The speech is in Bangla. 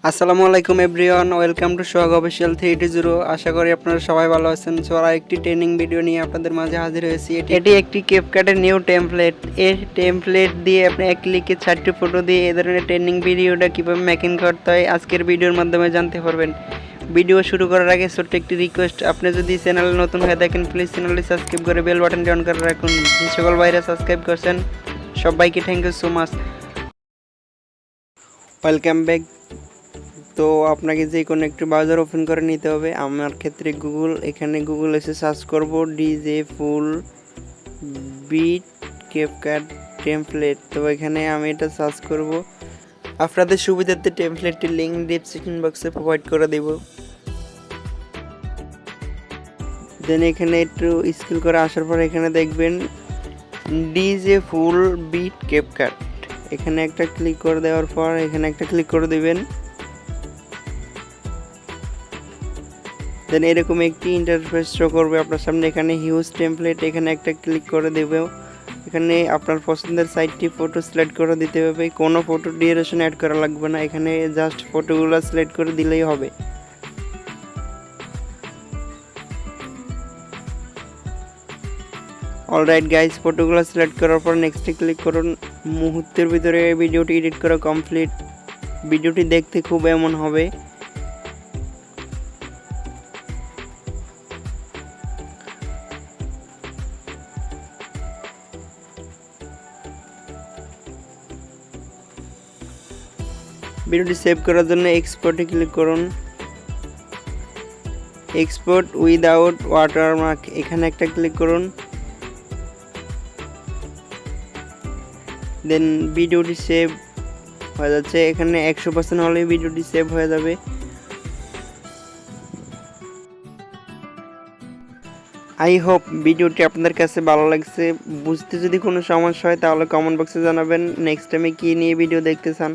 আসসালামু আলাইকুম everyone, welcome to Sohag official 320। আশা করি আপনারা সবাই ভালো আছেন। সো আর একটি ট্রেনিং ভিডিও নিয়ে আপনাদের মাঝে হাজির হয়েছি। এটি একটি ক্যাপকাটের নিউ টেমপ্লেট। এই টেমপ্লেট দিয়ে আপনি এক ক্লিকে 4টি ফটো দিয়ে এই ধরনের ট্রেনিং ভিডিওটা কীভাবে মেকিং করতে হয় আজকের ভিডিওর মাধ্যমে জানতে পারবেন। ভিডিও শুরু করার আগে ছোট্ট একটি রিকোয়েস্ট, আপনি যদি চ্যানেলে নতুন হয়ে থাকেন প্লিজ চ্যানেলটি সাবস্ক্রাইব করে বেল বাটনটি অন করে রাখুন। যে সকল ভাইরা সাবস্ক্রাইব করছেন সবাইকে thank you so much. Welcome back. তো আপনাকে যে কোনো একটি ব্রাউজার ওপেন করে নিতে হবে। আমার ক্ষেত্রে গুগল, এখানে গুগল এসে সার্চ করব DJ full beat CapCut template. তো এখানে আমি এটা সার্চ করব। আপনাদের সুবিধার্থে টেমপ্লেটটির লিঙ্ক ডিসক্রিপশন বক্সে প্রোভাইড করে দেব। দেন এখানে একটু স্ক্রল করে আসার পর এখানে দেখবেন ডিজে ফুল বিট ক্যাপকাট, এখানে একটা ক্লিক করে দেওয়ার পর এখানে একটা ক্লিক করে দেবেন। দেন এরকম একটি ইন্টারফেস শো করবে আপনার সামনে। এখানে হিউজ টেমপ্লেট, এখানে একটা ক্লিক করে দেবে। এখানে আপনার পছন্দের সাইটটি ফটো সিলেক্ট করে দিতে হবে। কোনো ফটো ডিউরেশন অ্যাড করা লাগবে না, এখানে জাস্ট ফটোগুলো সিলেক্ট করে দিলেই হবে। অলরাইট গাইজ, ফটোগুলো সিলেক্ট করার পর নেক্সটে ক্লিক করুন। মুহূর্তের ভিতরে ভিডিওটি এডিট করা কমপ্লিট। ভিডিওটি দেখতে খুব এমন হবে। ভিডিওটি সেভ করার জন্য এক্সপোর্টে ক্লিক করুন। এক্সপোর্ট উইদাউট ওয়াটারমার্ক, এখানে একটা ক্লিক করুন। দেন ভিডিওটি সেভ হয়ে যাচ্ছে। এখানে 100% হলেই ভিডিওটি সেভ হয়ে যাবে। আই হোপ ভিডিওটি আপনাদের কাছে ভালো লাগছে। বুঝতে যদি কোনো সমস্যা হয় তাহলে কমেন্ট বক্সে জানাবেন। নেক্সট টাইমে কী নিয়ে ভিডিও দেখতে চান।